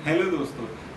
Hello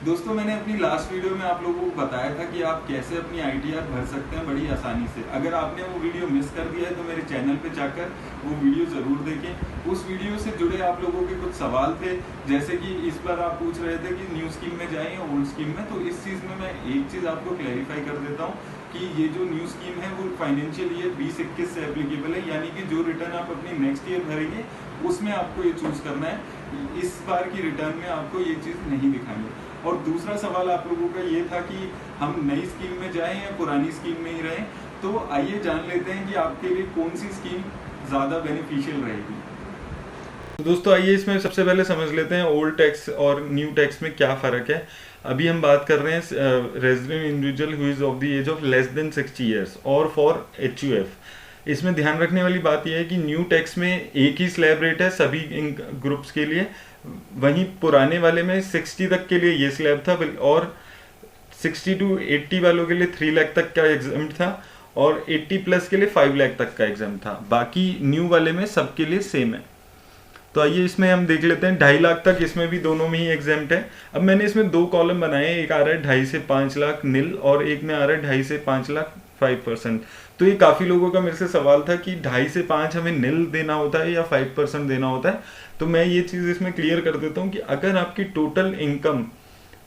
दोस्तों मैंने अपनी लास्ट वीडियो में आप लोगों को बताया था कि आप कैसे अपनी आईटीआर भर सकते हैं बड़ी आसानी से। अगर आपने वो वीडियो मिस कर दिया है तो मेरे चैनल पे जाकर वो वीडियो ज़रूर देखें। उस वीडियो से जुड़े आप लोगों के कुछ सवाल थे, जैसे कि इस बार आप पूछ रहे थे कि न्यू स्कीम में जाएं या ओल्ड स्कीम में। तो इस चीज़ में मैं एक चीज़ आपको क्लैरिफाई कर देता हूँ कि ये जो न्यू स्कीम है वो फाइनेंशियल ईयर 2021 से एप्लीकेबल है, यानी कि जो रिटर्न आप अपनी नेक्स्ट ईयर भरेंगे उसमें आपको ये चूज करना है। इस बार की रिटर्न में आपको ये चीज़ नहीं दिखानी। और दूसरा सवाल आप लोगों का ये था कि हम नई स्कीम में जाएं या पुरानी स्कीम में ही रहें। तो आइए जान लेते हैं कि आपके लिए कौन सी स्कीम ज़्यादा बेनिफिशियल रहेगी। तो दोस्तों आइए इसमें सबसे पहले समझ लेते हैं ओल्ड टैक्स और न्यू टैक्स में क्या फ़र्क है। अभी हम बात कर रहे हैं resident individual who is of the age of less than 60 years और फॉर HUF। इसमें ध्यान रखने वाली बात यह है कि न्यू टैक्स में एक ही स्लैब रेट है सभी ग्रुप्स के लिए, वहीं पुराने वाले में 60 तक के लिए ये स्लैब था और 60 to 80 वालों के लिए 3 लाख तक का एग्जाम था और 80 प्लस के लिए 5 लाख तक का एग्जाम था। बाकी न्यू वाले में सबके लिए सेम है। तो आइए इसमें हम देख लेते हैं 2.5 लाख तक, इसमें भी दोनों में ही एग्जाम्प्ट है। अब मैंने इसमें 2 कॉलम बनाए हैं, एक आ रहा है 2.5 से 5 लाख नील और एक में आ रहा है 2.5 से 5 लाख 5%। तो ये काफ़ी लोगों का मेरे से सवाल था कि 2.5 से 5 हमें नील देना होता है या 5% देना होता है। तो मैं ये चीज़ इसमें क्लियर कर देता हूँ कि अगर आपकी total income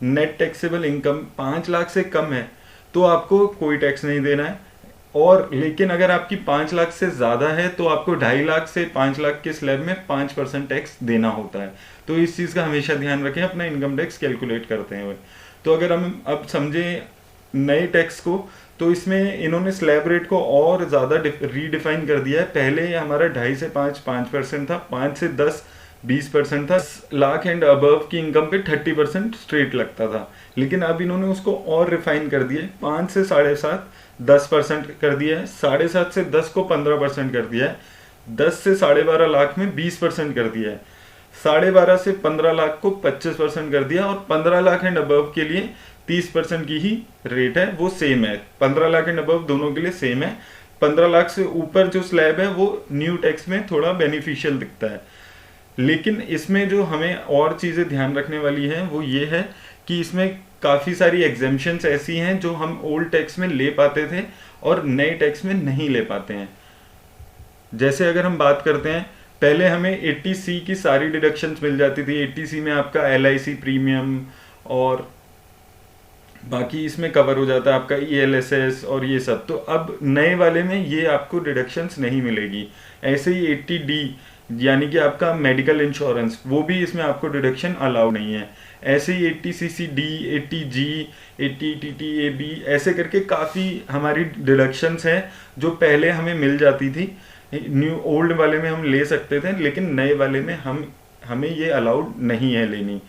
net taxable income 5 lakh से कम है तो आपको कोई टैक्स नहीं देना है, और लेकिन अगर आपकी 5 लाख से ज़्यादा है तो आपको 2.5 लाख से 5 लाख के स्लैब में 5% टैक्स देना होता है। तो इस चीज़ का हमेशा ध्यान रखें अपना इनकम टैक्स कैलकुलेट करते हैं। तो अगर हम अब समझें नए टैक्स को, तो इसमें इन्होंने स्लैब रेट को और ज़्यादा रीडिफाइन कर दिया है। पहले हमारा 2.5 से 5% था, 5 से 10 20% था, लाख एंड अबव की इनकम पे 30% स्ट्रेट लगता था। लेकिन अब इन्होंने उसको और रिफाइन कर दिया है, 5 से 7.5 10% कर दिया है, 7.5 से 10 को 15% कर दिया है, 10 से 12.5 लाख में 20% कर दिया है, 12.5 से 15 लाख को 25% कर दिया, और 15 लाख एंड अबव के लिए 30% की ही रेट है, वो सेम है। 15 लाख एंड अबव दोनों के लिए सेम है। 15 लाख से ऊपर जो स्लैब है वो न्यू टैक्स में थोड़ा बेनिफिशियल दिखता है। लेकिन इसमें जो हमें और चीज़ें ध्यान रखने वाली है वो ये है कि इसमें काफ़ी सारी एग्जेम्पशंस ऐसी हैं जो हम ओल्ड टैक्स में ले पाते थे और नए टैक्स में नहीं ले पाते हैं। जैसे अगर हम बात करते हैं, पहले हमें 80C की सारी डिडक्शंस मिल जाती थी। 80C में आपका LIC प्रीमियम और बाकी इसमें कवर हो जाता है आपका ELSS और ये सब। तो अब नए वाले में ये आपको डिडक्शंस नहीं मिलेगी। ऐसे ही 80D यानी कि आपका मेडिकल इंश्योरेंस, वो भी इसमें आपको डिडक्शन अलाउ नहीं है। ऐसे ही 80CCD, 80G, 80TTAB ऐसे करके काफ़ी हमारी डिडक्शंस हैं जो पहले हमें मिल जाती थी। न्यू ओल्ड वाले में हम ले सकते थे, लेकिन नए वाले में हमें ये अलाउड नहीं है लेनी।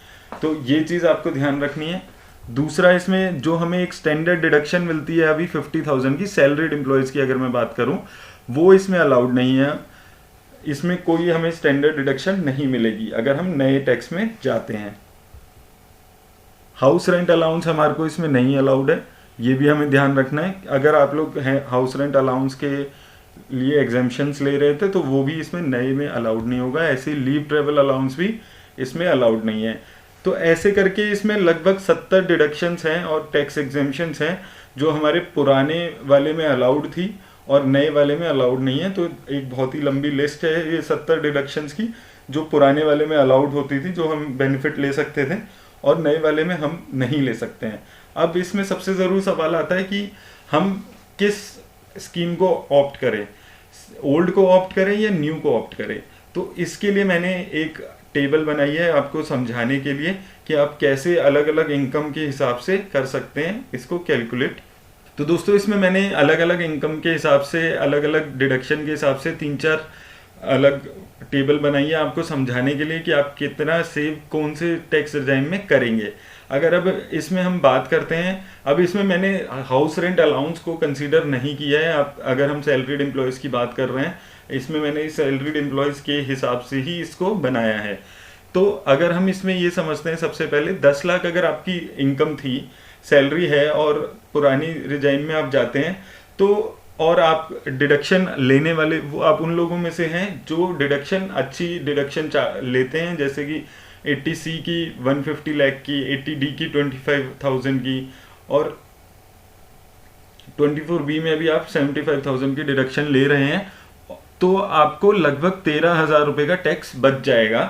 तो ये चीज़ आपको ध्यान रखनी है। दूसरा, इसमें जो हमें एक स्टैंडर्ड डिडक्शन मिलती है अभी 50,000 की, सैलरीड एम्प्लॉयज़ की अगर मैं बात करूं, वो इसमें अलाउड नहीं है। इसमें कोई हमें स्टैंडर्ड डिडक्शन नहीं मिलेगी अगर हम नए टैक्स में जाते हैं। हाउस रेंट अलाउंस हमारे को इसमें नहीं अलाउड है, ये भी हमें ध्यान रखना है। अगर आप लोग हैं हाउस रेंट अलाउंस के लिए एग्जेम्पशंस ले रहे थे तो वो भी इसमें नए में अलाउड नहीं होगा। ऐसे लीव ट्रेवल अलाउंस भी इसमें अलाउड नहीं है। तो ऐसे करके इसमें लगभग 70 डिडक्शंस हैं और टैक्स एग्जेम्पशंस हैं जो हमारे पुराने वाले में अलाउड थी और नए वाले में अलाउड नहीं है। तो एक बहुत ही लंबी लिस्ट है ये 70 डिडक्शंस की जो पुराने वाले में अलाउड होती थी, जो हम बेनिफिट ले सकते थे, और नए वाले में हम नहीं ले सकते हैं। अब इसमें सबसे ज़रूरी सवाल आता है कि हम किस स्कीम को ऑप्ट करें, ओल्ड को ऑप्ट करें या न्यू को ऑप्ट करें। तो इसके लिए मैंने एक टेबल बनाई है आपको समझाने के लिए कि आप कैसे अलग अलग इनकम के हिसाब से कर सकते हैं इसको कैलकुलेट। तो दोस्तों इसमें मैंने अलग अलग इनकम के हिसाब से, अलग अलग डिडक्शन के हिसाब से 3-4 अलग टेबल बनाई है आपको समझाने के लिए कि आप कितना सेव कौन से टैक्स रेजाइम में करेंगे। अगर अब इसमें हम बात करते हैं, अब इसमें मैंने हाउस रेंट अलाउंस को कंसीडर नहीं किया है। आप अगर हम सैलरीड एम्प्लॉयज़ की बात कर रहे हैं, इसमें मैंने सैलरीड एम्प्लॉयज़ के हिसाब से ही इसको बनाया है। तो अगर हम इसमें ये समझते हैं, सबसे पहले 10 लाख अगर आपकी इनकम थी, सैलरी है और पुरानी रिजाइन में आप जाते हैं, तो और आप डिडक्शन लेने वाले वो आप उन लोगों में से हैं जो डिडक्शन अच्छी डिडक्शन लेते हैं, जैसे कि 80C की 150 लाख की, 80D की 25,000 की, और 24B में भी आप 75,000 की डिडक्शन ले रहे हैं, तो आपको लगभग 13,000 रुपये का टैक्स बच जाएगा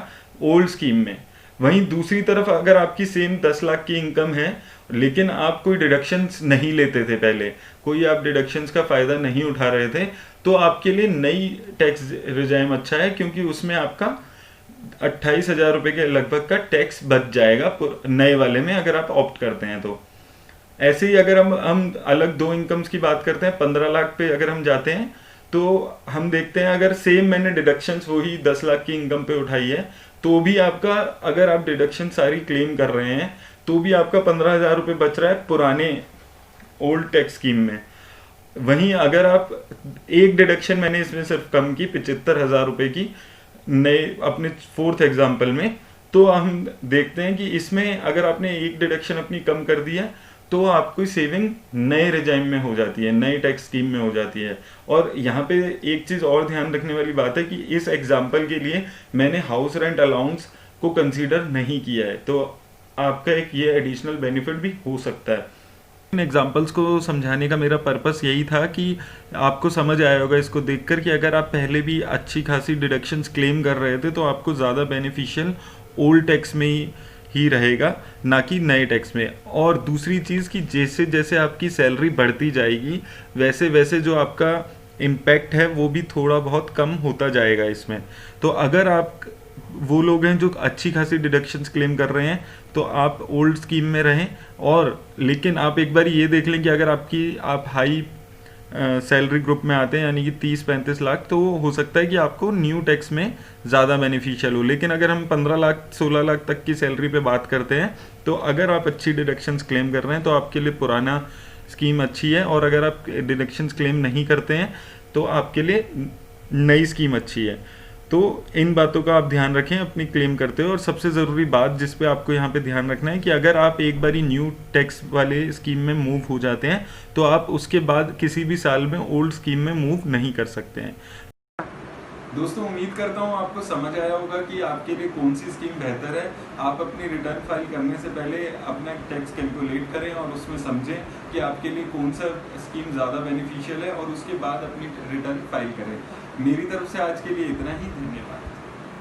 ओल्ड स्कीम में। वहीं दूसरी तरफ अगर आपकी सेम 10 लाख की इनकम है लेकिन आप कोई डिडक्शंस नहीं लेते थे पहले, कोई आप डिडक्शंस का फ़ायदा नहीं उठा रहे थे, तो आपके लिए नई टैक्स रिजाइम अच्छा है, क्योंकि उसमें आपका 28,000 रुपये के लगभग का टैक्स बच जाएगा नए वाले में, अगर आप ऑप्ट करते हैं तो। ऐसे ही अगर हम अलग दो इनकम्स की बात करते हैं, 15 लाख पे अगर हम जाते हैं तो हम देखते हैं अगर सेम मैंने डिडक्शंस वही 10 लाख की इनकम पे उठाई है, तो भी आपका, अगर आप डिडक्शन सारी क्लेम कर रहे हैं तो भी आपका 15,000 रुपये बच रहा है पुराने ओल्ड टैक्स स्कीम में। वहीं अगर आप एक डिडक्शन मैंने इसमें सिर्फ कम की 75,000 रुपये की नए अपने 4th एग्जाम्पल में, तो हम देखते हैं कि इसमें अगर आपने एक डिडक्शन अपनी कम कर दी है तो आपकी सेविंग नए रिजाइम में हो जाती है, नई टैक्स स्कीम में हो जाती है। और यहाँ पे एक चीज़ और ध्यान रखने वाली बात है कि इस एग्जाम्पल के लिए मैंने हाउस रेंट अलाउंस को कंसीडर नहीं किया है, तो आपका एक ये एडिशनल बेनिफिट भी हो सकता है। इन एग्जाम्पल्स को समझाने का मेरा पर्पस यही था कि आपको समझ आया होगा इसको देखकर कि अगर आप पहले भी अच्छी खासी डिडक्शंस क्लेम कर रहे थे तो आपको ज़्यादा बेनिफिशियल ओल्ड टैक्स में ही रहेगा, ना कि नए टैक्स में। और दूसरी चीज़ कि जैसे जैसे आपकी सैलरी बढ़ती जाएगी वैसे वैसे जो आपका इम्पैक्ट है वो भी थोड़ा बहुत कम होता जाएगा इसमें। तो अगर आप वो लोग हैं जो अच्छी खासी डिडक्शंस क्लेम कर रहे हैं तो आप ओल्ड स्कीम में रहें, और लेकिन आप एक बार ये देख लें कि अगर आप हाई सैलरी ग्रुप में आते हैं यानी कि 30-35 लाख, तो हो सकता है कि आपको न्यू टैक्स में ज़्यादा बेनिफिशियल हो। लेकिन अगर हम 15 लाख 16 लाख तक की सैलरी पे बात करते हैं तो अगर आप अच्छी डिडक्शंस क्लेम कर रहे हैं तो आपके लिए पुराना स्कीम अच्छी है, और अगर आप डिडक्शंस क्लेम नहीं करते हैं तो आपके लिए नई स्कीम अच्छी है। तो इन बातों का आप ध्यान रखें अपनी क्लेम करते हो। और सबसे ज़रूरी बात जिस पे आपको यहाँ पे ध्यान रखना है कि अगर आप एक बारी न्यू टैक्स वाले स्कीम में मूव हो जाते हैं तो आप उसके बाद किसी भी साल में ओल्ड स्कीम में मूव नहीं कर सकते हैं। दोस्तों उम्मीद करता हूँ आपको समझ आया होगा कि आपके लिए कौन सी स्कीम बेहतर है। आप अपनी रिटर्न फाइल करने से पहले अपना टैक्स कैलकुलेट करें और उसमें समझें कि आपके लिए कौन सा स्कीम ज़्यादा बेनिफिशियल है, और उसके बाद अपनी रिटर्न फाइल करें। मेरी तरफ से आज के लिए इतना ही। धन्यवाद।